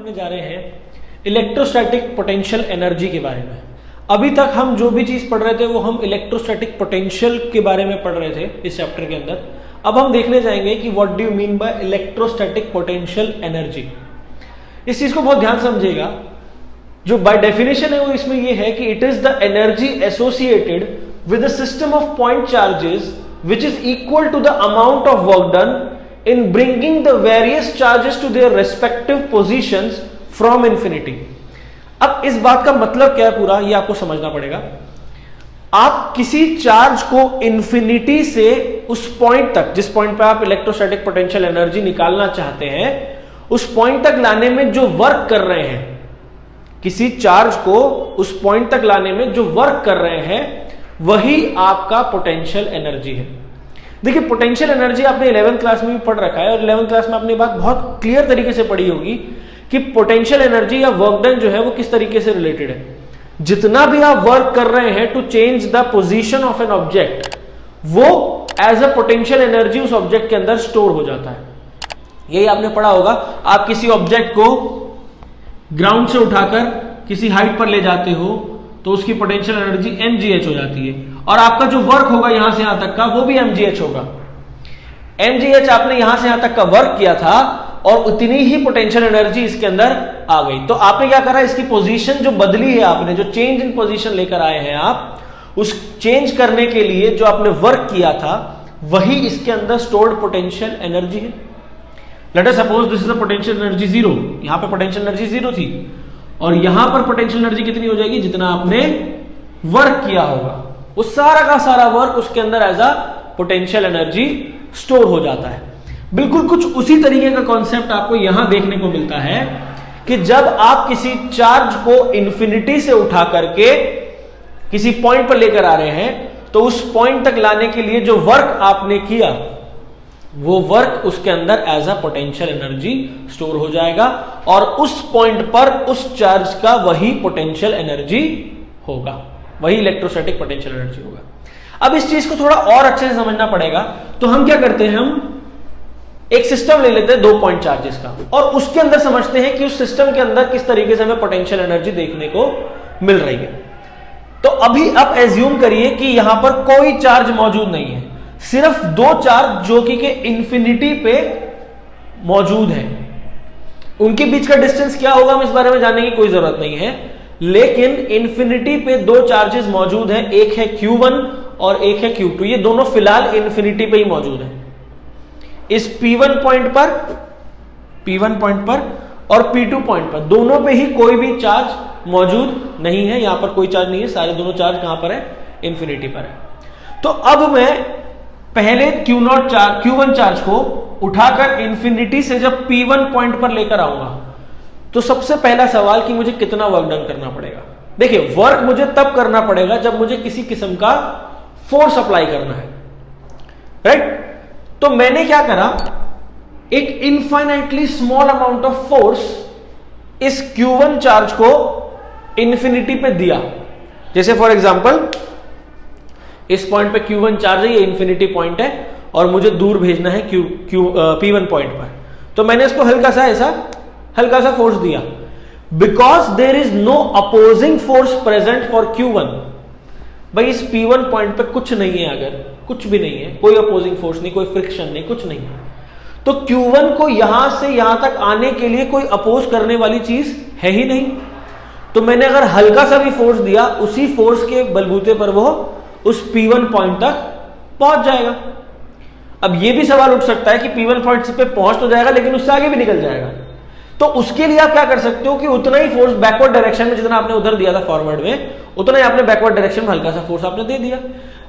पढ़ने जा रहे हैं इलेक्ट्रोस्टैटिक पोटेंशियल एनर्जी के बारे में। अभी तक हम जो भी चीज पढ़ रहे थे वो हम इलेक्ट्रोस्टैटिक पोटेंशियल के बारे में पढ़ रहे थे इस चैप्टर के अंदर। अब हम देखने जाएंगे कि what do you mean by electrostatic potential energy. इस चीज को बहुत ध्यान समझिएगा। जो बाय डेफिनेशन है वो इसमें ये है कि it is the energy associated with a system of point charges which is equal to the amount of work done in bringing the various charges to their respective positions from infinity। अब इस बात का मतलब क्या है पूरा ये आपको समझना पड़ेगा। आप किसी चार्ज को इंफिनिटी से उस पॉइंट तक, जिस पॉइंट पे आप इलेक्ट्रोस्टैटिक पोटेंशियल एनर्जी निकालना चाहते हैं, उस पॉइंट तक लाने में जो वर्क कर रहे हैं, किसी चार्ज को उस पॉइंट तक लाने में जो वर्क कर रहे हैं वही आपका पोटेंशियल एनर्जी है। देखिए पोटेंशियल एनर्जी आपने 11th क्लास में भी पढ़ रखा है और 11th क्लास में आपने बात बहुत क्लियर तरीके से पढ़ी होगी कि पोटेंशियल एनर्जी या वर्क डन जो है वो किस तरीके से रिलेटेड है। जितना भी आप वर्क कर रहे हैं to change the position of an object, वो एज अ पोटेंशियल एनर्जी उस ऑब्जेक्ट के अंदर स्टोर हो जाता है। यही आपने पढ़ा होगा। आप किसी ऑब्जेक्ट को ग्राउंड से उठाकर किसी हाइट पर ले जाते हो तो उसकी पोटेंशियल एनर्जी mgh हो जाती है और आपका जो वर्क होगा यहां से यहां तक का वो भी mgh होगा। mgh आपने यहां से यहां तक का वर्क किया था और उतनी ही पोटेंशियल एनर्जी इसके अंदर आ गई। तो आपने क्या करा, इसकी पोजीशन जो बदली है आपने, जो चेंज इन पोजीशन लेकर आए हैं आप, उस चेंज करने के लिए जो आपने वर्क किया था वही इसके अंदर स्टोर्ड पोटेंशियल एनर्जी है। Let us suppose this is the potential energy 0। यहां पे पोटेंशियल एनर्जी 0 थी और यहां पर पोटेंशियल एनर्जी कितनी हो जाएगी, जितना आपने वर्क किया होगा वो सारा का सारा वर्क उसके अंदर as a potential energy store हो जाता है। बिल्कुल कुछ उसी तरीके का कॉन्सेप्ट आपको यहां देखने को मिलता है कि जब आप किसी चार्ज को इंफिनिटी से उठा करके किसी पॉइंट पर लेकर आ रहे हैं तो उस पॉइंट तक लाने के लिए जो वर्क आपने किया वो वर्क उसके अंदर as a potential energy store हो जाएगा और उस पॉइंट पर उस चार्ज का वही पोटेंशियल एनर्जी होगा, वही इलेक्ट्रोस्टैटिक पोटेंशियल एनर्जी होगा। अब इस चीज को थोड़ा और अच्छे से समझना पड़ेगा तो हम क्या करते हैं, हम एक सिस्टम ले लेते हैं 2 पॉइंट चार्जेस का और उसके अंदर समझते हैं कि उस सिस्टम के अंदर किस तरीके से हमें पोटेंशियल एनर्जी देखने को मिल रही है। तो अभी आप एज्यूम करिए कि यहां पर कोई चार्ज मौजूद नहीं है, सिर्फ 2 चार्ज जो कि के इंफिनिटी पे मौजूद है। उनके बीच का डिस्टेंस क्या होगा हम इस बारे में जानने की कोई जरूरत नहीं है, लेकिन इंफिनिटी पे 2 चार्जेस मौजूद हैं, एक है Q1 और एक है Q2। ये दोनों फिलहाल इंफिनिटी पे ही मौजूद है। इस P1 पॉइंट पर और P2 पॉइंट पर दोनों पे ही कोई भी चार्ज मौजूद नहीं है। यहां पर कोई चार्ज नहीं है, सारे दोनों चार्ज कहां पर है, इंफिनिटी पर है। तो अब मैं पहले Q1 चार्ज को उठाकर इंफिनिटी से जब P1 पॉइंट पर लेकर आऊंगा तो सबसे पहला सवाल कि मुझे कितना वर्क डन करना पड़ेगा। देखिए वर्क मुझे तब करना पड़ेगा जब मुझे किसी किस्म का फोर्स अप्लाई करना है, राइट। तो मैंने क्या करा, एक infinitely small amount of force इस Q1 चार्ज को इंफिनिटी पे दिया। जैसे फॉर एग्जांपल इस पॉइंट पे Q1 चार्ज है, ये इंफिनिटी पॉइंट है और मुझे दूर भेजना है P1 पॉइंट पर। तो मैंने इसको हल्का सा फोर्स दिया। Because there is no opposing force present for Q1। भाई इस P1 पॉइंट पे कुछ नहीं है, अगर कुछ भी नहीं है, कोई अपोजिंग फोर्स नहीं, कोई फ्रिक्शन नहीं, कुछ नहीं, तो Q1 को यहां से यहां तक आने के लिए कोई अपोज करने वाली चीज है ही नहीं। तो मैंने अगर हल्का सा भी फोर्स दिया, उसी फोर्स के बलबूते पर वो उस P1 पॉइंट तक पहुंच जाएगा। अब यह भी सवाल उठ सकता है कि P1 पॉइंट पे पहुंच तो जाएगा लेकिन उससे आगे भी निकल जाएगा। तो उसके लिए आप क्या कर सकते हो कि उतना ही फोर्स बैकवर्ड डायरेक्शन में जितना आपने उधर दिया था फॉरवर्ड में, उतना ही आपने बैकवर्ड डायरेक्शन में हल्का सा फोर्स आपने दे दिया।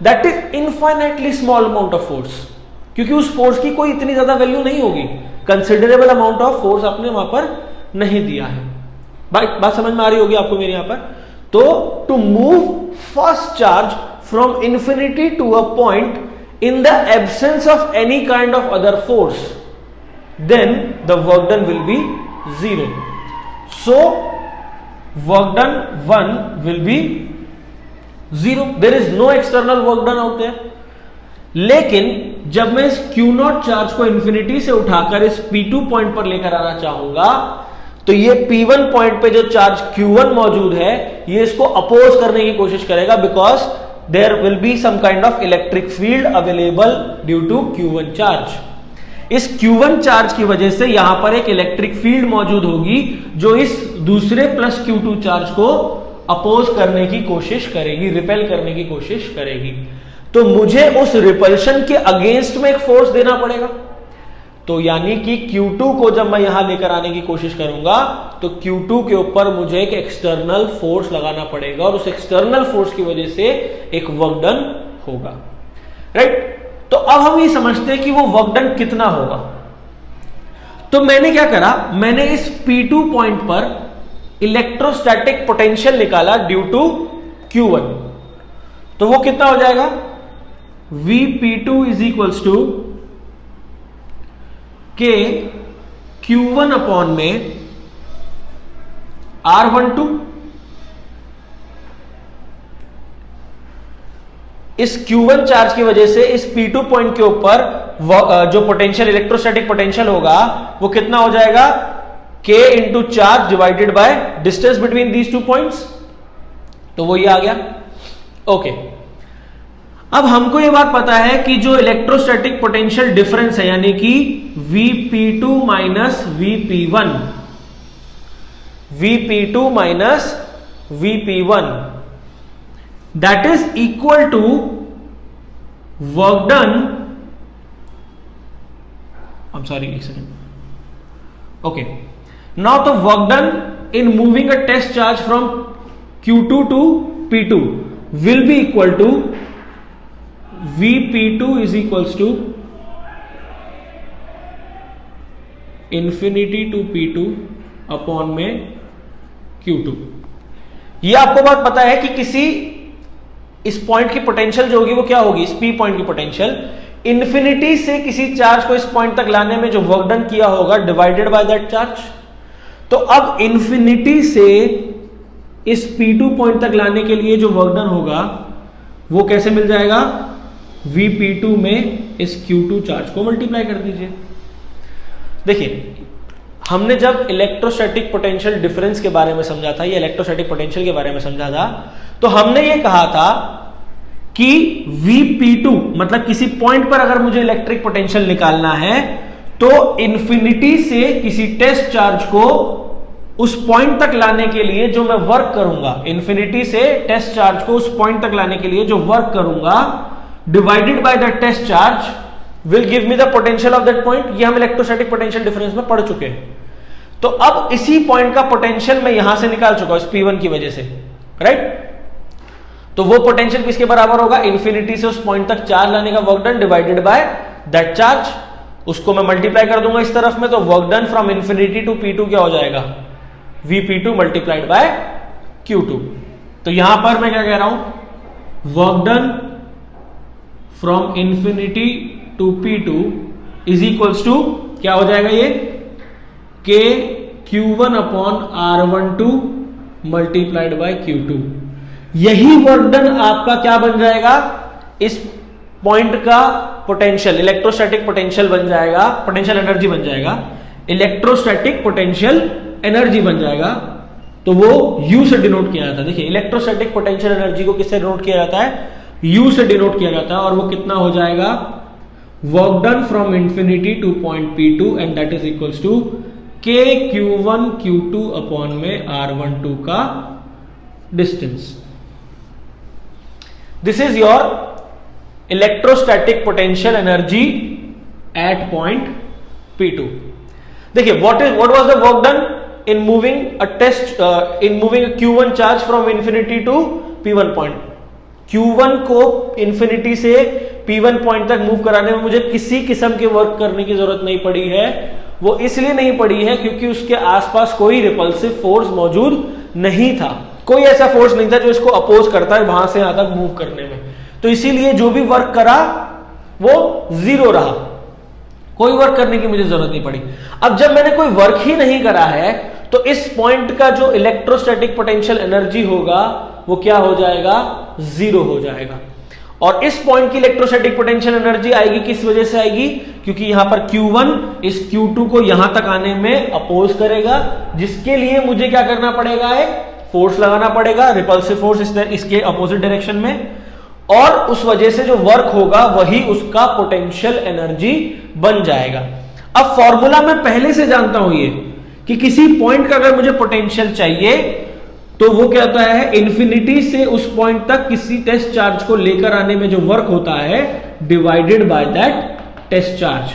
That is infinitely small amount of force, क्योंकि उस फोर्स की कोई इतनी ज्यादा वैल्यू नहीं होगी। कंसिडरेबल अमाउंट ऑफ फोर्स आपने वहां पर नहीं दिया है। बात समझ में आ रही होगी आपको मेरे यहां पर। तो to move first charge from infinity to a point in the absence of any kind of other force, then the work done will be 0. So work done 1 will be 0. There is no external work done out there. लेकिन जब मैं इस Q0 charge को infinity से उठाकर इस P2 point पर लेकर आना चाहूंगा तो ये P1 पॉइंट पे जो चार्ज Q1 मौजूद है ये इसको अपोज करने की कोशिश करेगा, because there will be some kind of electric field available due to Q1 charge. इस Q1 चार्ज की वजह से यहां पर एक इलेक्ट्रिक फील्ड मौजूद होगी जो इस दूसरे प्लस Q2 चार्ज को अपोज करने की कोशिश करेगी, रिपेल करने की कोशिश करेगी। तो मुझे उस रिपल्शन के अगेंस्ट में एक फोर्स देना पड़ेगा। तो यानी कि Q2 को जब मैं यहां लेकर आने की कोशिश करूंगा तो Q2 के ऊपर मुझे एक एक्सटर्नल फोर्स लगाना पड़ेगा और उस एक्सटर्नल फोर्स की वजह से एक वर्क डन होगा, राइट। तो अब हम ये समझते हैं कि वो वर्क डन कितना होगा। तो मैंने क्या करा, मैंने इस P2 पॉइंट पर इलेक्ट्रोस्टैटिक पोटेंशियल निकाला ड्यू टू Q1। तो वो कितना हो जाएगा, Vp2 इज इक्वल्स टू के Q1 अपॉन में R12। इस Q1 चार्ज की वजह से इस P2 पॉइंट के ऊपर जो पोटेंशियल, इलेक्ट्रोस्टैटिक पोटेंशियल होगा वो कितना हो जाएगा, K into charge divided by distance between these two points. तो वो ये आ गया, ओके। अब हमको ये बात पता है कि जो इलेक्ट्रोस्टैटिक पोटेंशियल डिफरेंस है यानी कि Vp2 minus Vp1, Vp2 minus Vp1 that is equal to work done, I am sorry एक second, okay. Now the work done in moving a test charge from Q2 to P2 will be equal to Vp2 is equals to infinity to P2 upon में Q2। ये आपको बात पता है कि किसी इस पॉइंट की पोटेंशियल जो होगी वो क्या होगी, इस P पॉइंट की पोटेंशियल इंफिनिटी से किसी चार्ज को इस पॉइंट तक लाने में जो वर्क डन किया होगा डिवाइडेड बाय दैट चार्ज। तो अब इंफिनिटी से इस P2 पॉइंट तक लाने के लिए जो वर्क डन होगा वो कैसे मिल जाएगा, Vp2 में इस Q2 चार्ज को मल्टीप्लाई कर दीजिए। देखिए, हमने जब इलेक्ट्रोस्टैटिक पोटेंशियल डिफरेंस के बारे में समझा था या इलेक्ट्रोस्टैटिक पोटेंशियल के बारे में समझा था, तो हमने ये कहा था कि Vp2 मतलब किसी पॉइंट पर अगर मुझे इलेक्ट्रिक पोटेंशियल निकालना है तो इंफिनिटी से किसी टेस्ट चार्ज को उस पॉइंट तक लाने के लिए जो मैं वर्क करूंगा, इंफिनिटी से टेस्ट चार्ज को उस पॉइंट तक लाने के लिए जो वर्क करूंगा divided by the test charge will give me the potential of that point. ये हम इलेक्ट्रोस्टैटिक पोटेंशियल डिफरेंस में पढ़ चुके हैं। तो अब इसी पॉइंट का पोटेंशियल मैं यहां से निकाल चुका हूं इस P1 की वजह से, राइट। तो वो पोटेंशियल किसके बराबर होगा, इंफिनिटी से उस पॉइंट तक चार्ज लाने का work done divided by that charge. उसको मैं मल्टीप्लाई कर दूंगा इस तरफ में, तो work done from infinity to P2 क्या हो जाएगा, Vp2 मल्टीप्लाइड बाय Q2। तो यहां पर मैं क्या कह रहा हूं, work done from infinity to P2 is equals to क्या हो जाएगा, ये K Q1 upon R12 multiplied by Q2। यही वर्क डन आपका क्या बन जाएगा, इस पॉइंट का पोटेंशियल, इलेक्ट्रोस्टैटिक पोटेंशियल बन जाएगा, पोटेंशियल एनर्जी बन जाएगा, इलेक्ट्रोस्टैटिक पोटेंशियल एनर्जी बन जाएगा। तो वो U से डिनोट किया जाता है। देखिए, इलेक्ट्रोस्टैटिक पोटेंशियल एनर्जी को किससे डिनोट किया जाता है, U से डिनोट किया जाता है। और वो कितना हो जाएगा, work done from infinity to point P2 and that is equals to K Q1 Q2 upon में R12 का distance. This is your electrostatic potential energy at point P2। देखिए, what was the work done in moving a test in moving Q1 charge from infinity to P1 point. Q1 को infinity से P1 point तक move कराने में मुझे किसी किस्म के वर्क करने की जरूरत नहीं पड़ी है। वो इसलिए नहीं पड़ी है क्योंकि उसके आसपास कोई रिपल्सिव फोर्स मौजूद नहीं था, कोई ऐसा फोर्स नहीं था जो इसको अपोज करता है वहां से यहां तक मूव करने में। तो इसीलिए जो भी वर्क करा वो जीरो रहा, कोई वर्क करने की मुझे जरूरत नहीं पड़ी। अब जब मैंने कोई वर्क ही नहीं करा है तो इस पॉइंट का जो इलेक्ट्रोस्टैटिक पोटेंशियल एनर्जी होगा वो क्या हो जाएगा, जीरो हो जाएगा। और इस पॉइंट की इलेक्ट्रोस्टैटिक पोटेंशियल एनर्जी आएगी किस वजह से आएगी, क्योंकि यहां पर Q1 इस Q2 को यहां तक आने में अपोज करेगा, जिसके लिए मुझे क्या करना पड़ेगा, एक फोर्स लगाना पड़ेगा, रिपल्सिव फोर्स इसके अपोजिट डायरेक्शन में, और उस वजह से जो वर्क होगा वही उसका पोटेंशियल एनर्जी बन जाएगा। अब फॉर्मूला मैं पहले से जानता हूं ये कि किसी पॉइंट का अगर मुझे पोटेंशियल चाहिए तो वो क्या होता है, इन्फिनिटी से उस पॉइंट तक किसी टेस्ट चार्ज को लेकर आने में जो वर्क होता है divided by that test charge.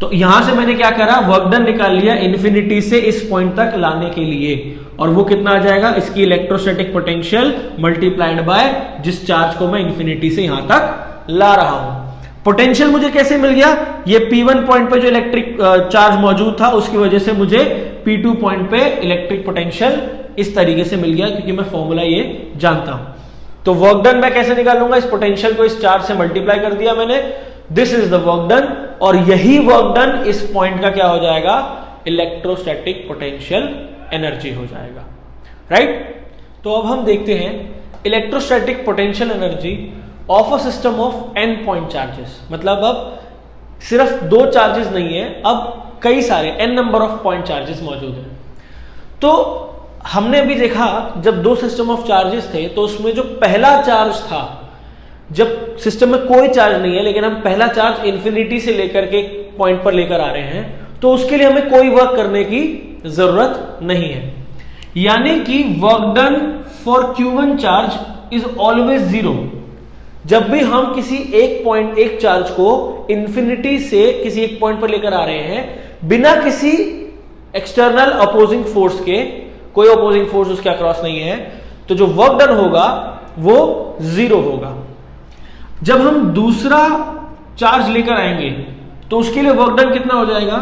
तो यहां से मैंने क्या करा, वर्क डन निकाल लिया इन्फिनिटी से इस पॉइंट तक लाने के लिए, और वो कितना आ जाएगा, इसकी इलेक्ट्रोस्टैटिक पोटेंशियल मल्टीप्लाइड बाय जिस चार्ज को मैं इन्फिनिटी से यहां तक ला रहा हूं। पोटेंशियल मुझे कैसे मिल गया, ये P1 पॉइंट पे जो इलेक्ट्रिक चार्ज मौजूद था उसकी वजह से मुझे P2 पॉइंट पे इलेक्ट्रिक पोटेंशियल इस तरीके से मिल गया, क्योंकि मैं फॉर्मूला ये जानता हूं। तो वर्क डन मैं कैसे निकालूंगा, इस पोटेंशियल को इस चार्ज से मल्टीप्लाई कर दिया मैंने, this is the work done, और यही वर्क डन इस पॉइंट का क्या हो जाएगा, इलेक्ट्रोस्टैटिक पोटेंशियल एनर्जी हो जाएगा, राइट। तो अब हम देखते हैं electrostatic potential energy of a system of n point charges. मतलब अब सिर्फ दो चार्जेस नहीं है, अब कई सारे n number of point charges मौजूद हैं। तो हमने अभी देखा जब दो सिस्टम ऑफ चार्जेस थे तो उसमें जो पहला चार्ज था, जब सिस्टम में कोई चार्ज नहीं है लेकिन हम पहला चार्ज इंफिनिटी से लेकर के पॉइंट पर लेकर आ रहे हैं, तो उसके लिए हमें कोई वर्क करने की जरूरत नहीं है, यानी कि work done for Q1 charge is always zero. जब भी हम किसी एक चार्ज को इंफिनिटी से किसी एक पॉइंट पर लेकर आ रहे हैं बिना किसी एक्सटर्नल अपोजिंग फोर्स के, कोई अपोजिंग फोर्स उसके अक्रॉस नहीं है, तो जो वर्क डन होगा वो जीरो होगा। जब हम दूसरा चार्ज लेकर आएंगे तो उसके लिए वर्क डन कितना हो जाएगा,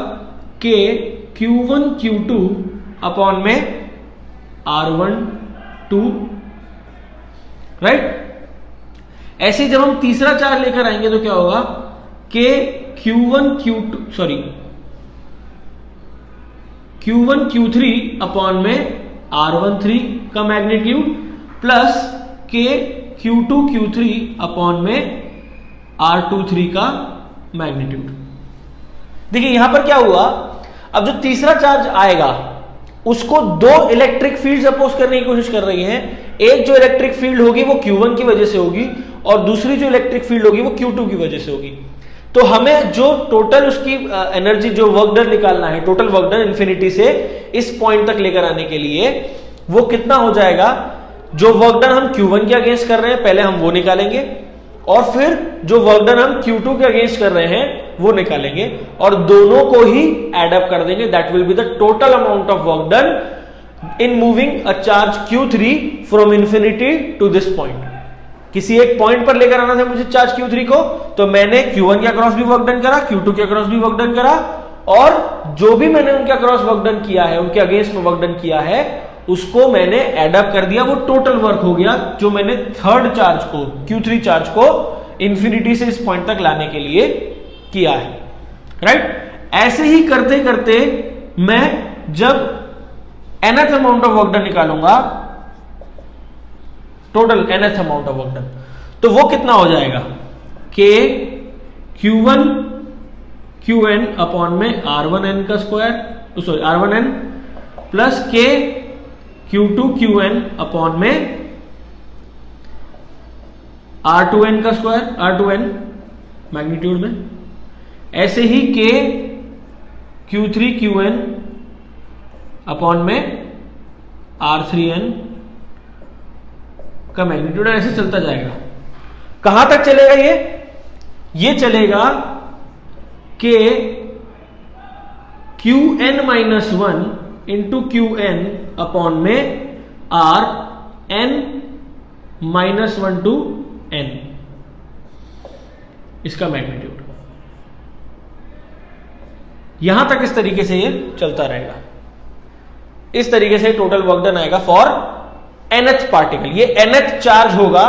कि Q1 Q2 अपॉन में R1 2, राइट। ऐसे जब हम तीसरा चार्ज लेकर आएंगे तो क्या होगा, कि Q1 Q3 अपॉन में R1 3 का मैग्नीट्यूड प्लस के Q2 Q3 अपॉन में R2 3 का मैग्नीट्यूड। देखिए यहां पर क्या हुआ, अब जो तीसरा चार्ज आएगा उसको दो इलेक्ट्रिक फील्ड्स अपोज करने की कोशिश कर रही हैं। एक जो इलेक्ट्रिक फील्ड होगी वो Q1 की वजह से होगी और दूसरी जो इलेक्ट्रिक फील्ड होगी वो Q2 की वजह से होगी। तो हमें जो टोटल उसकी एनर्जी, जो वर्क डन निकालना है, टोटल वर्क डन इन्फिनिटी से इस पॉइंट तक लेकर आने के लिए वो कितना हो जाएगा, जो वर्क डन हम Q1 के अगेंस्ट कर रहे हैं पहले हम वो निकालेंगे, और फिर जो वर्क डन हम Q2 के अगेंस्ट कर रहे हैं वो निकालेंगे, और दोनों को ही एड अप कर देंगे। That will be the total amount of work done in moving a charge Q3 from infinity to this point. किसी एक पॉइंट पर लेकर आना था मुझे चार्ज Q3 को, तो मैंने Q1 के अक्रॉस भी वर्क डन करा, Q2 के अक्रॉस भी वर्क डन करा, और जो भी मैंने उनके अक्रॉस वर्क डन किया है, उनके अगेंस्ट में वर्क डन किया है, उसको मैंने एड अप कर दिया, वो टोटल वर्क हो गया जो मैंने थर्ड चार्ज को, Q3 चार्ज को इंफिनिटी से इस पॉइंट तक लाने के लिए किया है, राइट। ऐसे ही करते करते मैं जब nth amount of work done निकालूंगा, total nth amount of work done, तो वो कितना हो जाएगा, के Q1 Qn अपॉन में R1n का स्क्वायर, सॉरी R1n प्लस के Q2 Qn अपॉन में R2n का स्क्वायर, R2n मैग्नीट्यूड में, ऐसे ही के Q3 Qn अपॉन में R3n का मैग्नीट्यूड, ऐसे चलता जाएगा। कहां तक चलेगा ये चलेगा कि Qn minus 1 into Qn upon में Rn माइनस 1 टू n, इसका मैग्नीट्यूड। यहां तक इस तरीके से ये चलता रहेगा, इस तरीके से टोटल वर्क डन आएगा फॉर nth पार्टिकल। ये nth चार्ज होगा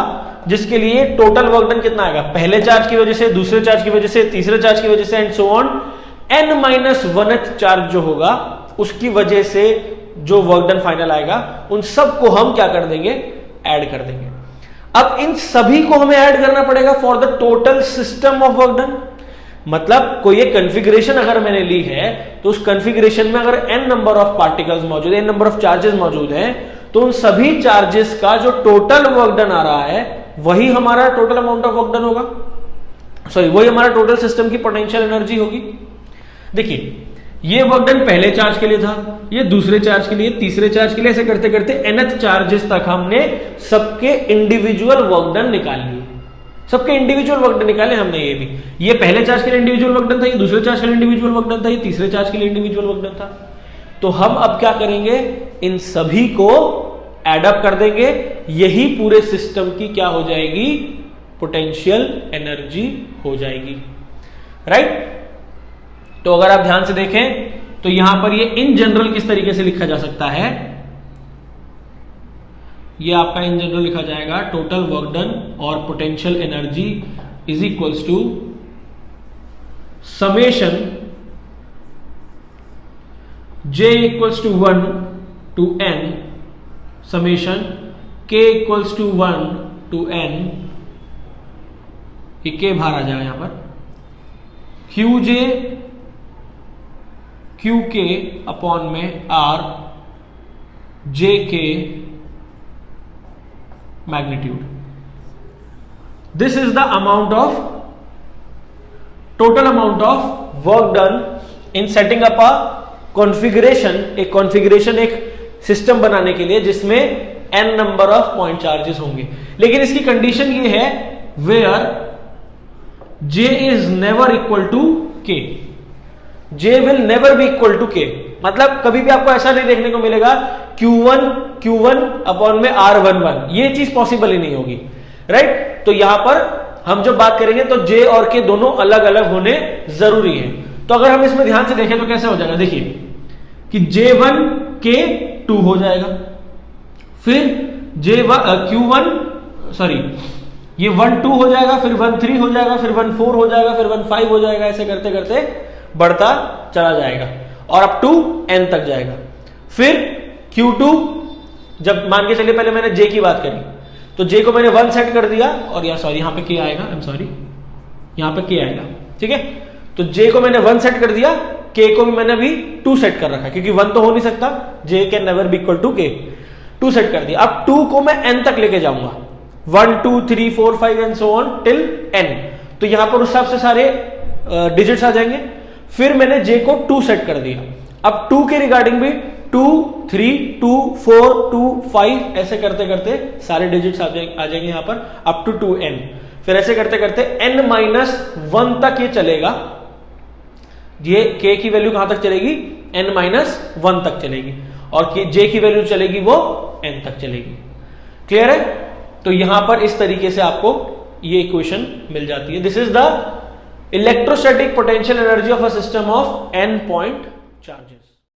जिसके लिए टोटल वर्क डन कितना आएगा, पहले चार्ज की वजह से, दूसरे चार्ज की वजह से, तीसरे चार्ज की वजह से and so on, n minus 1th charge जो होगा उसकी वजह से जो वर्क डन फाइनल आएगा, उन सबको हम क्या कर देंगे, ऐड कर देंगे। अब इन सभी को हमें ऐड करना पड़ेगा for the total system of work done. मतलब कोई एक कॉन्फ़िगरेशन अगर मैंने ली है तो उस कॉन्फ़िगरेशन में अगर n नंबर ऑफ पार्टिकल्स मौजूद है, n नंबर ऑफ चार्जेस मौजूद हैं, तो उन सभी चार्जेस का जो टोटल वर्क डन आ रहा है वही हमारा total amount of work done होगा, सॉरी वही हमारा टोटल सिस्टम की पोटेंशियल एनर्जी होगी। देखिए ये वर्क डन पहले चार्ज के लिए था, ये दूसरे चार्ज के लिए, तीसरे चार्ज के लिए, ऐसे करते करते nth चार्जेस तक हमने सबके इंडिविजुअल वर्क डन निकाल लिए, सबके इंडिविजुअल वर्क डन निकाले हमने। ये भी, ये पहले चार्ज के लिए इंडिविजुअल वर्क डन था, ये दूसरे चार्ज के लिए इंडिविजुअल वर्क डन था, ये तीसरे चार्ज के लिए इंडिविजुअल वर्क डन था। तो हम अब क्या करेंगे, इन सभी को एड अप कर देंगे, यही पूरे सिस्टम की क्या हो जाएगी, पोटेंशियल एनर्जी हो जाएगी, राइट। तो अगर आप ध्यान से देखें तो यहां पर ये इन जनरल किस तरीके से लिखा जा सकता है, ये आपका इन जनरल लिखा जाएगा टोटल वर्क डन और potential energy is equals to summation J equals to 1 to n summation K equals to 1 to n, ये K बाहर आ जाएगा यहां पर, QJ QK अपॉन में R JK magnitude. This is the amount of total amount of work done in setting up a configuration, एक configuration एक system बनाने के लिए जिसमें n number of point charges होंगे। लेकिन इसकी कंडीशन ये है where J is never equal to K, J will never be equal to K। मतलब कभी भी आपको ऐसा नहीं देखने को मिलेगा Q1 अपॉन में R11, ये चीज पॉसिबल ही नहीं होगी, राइट। तो यहां पर हम जब बात करेंगे तो J और K दोनों अलग अलग होने जरूरी है। तो अगर हम इसमें ध्यान से देखें तो कैसे हो जाएगा, देखिए कि J1 K 2 हो जाएगा, फिर Q1 सॉरी ये 1 2 हो जाएगा, फिर 1 3 हो जाएगा, फिर 1 4 हो जाएगा, फिर 1 5 हो जाएगा, ऐसे करते करते बढ़ता चला जाएगा और अप टू n तक जाएगा। फिर Q2 जब मान के चलिए पहले मैंने J की बात करी तो J को मैंने 1 सेट कर दिया और यहाँ पे K आएगा, आई एम सॉरी यहाँ पे K आएगा, ठीक है। तो J को मैंने 1 सेट कर दिया, K को भी मैंने अभी 2 सेट कर रखा है क्योंकि 1 तो हो नहीं सकता, J can never be equal to K, 2 set कर दिया। अब 2 को मैं n तक लेके जाऊंगा, 1 2 3 4 5 and so on till n। तो यहां पर उस हिसाब से सारे डिजिट्स आ जाएंगे। फिर मैंने J को 2 सेट कर दिया, अब 2 के रिगार्डिंग भी 2 3 2 4 2 5 ऐसे करते करते सारे डिजिट्स आ जाएंगे यहां पर अप टू 2n। फिर ऐसे करते करते n-1 तक ये चलेगा, ये K की वैल्यू कहां तक चलेगी, n-1 तक चलेगी और J की वैल्यू चलेगी वो n तक चलेगी। क्लियर है। तो यहां पर इस तरीके से आपको ये इक्वेशन मिल जाती है। This is the electrostatic potential energy of a system of n point charges.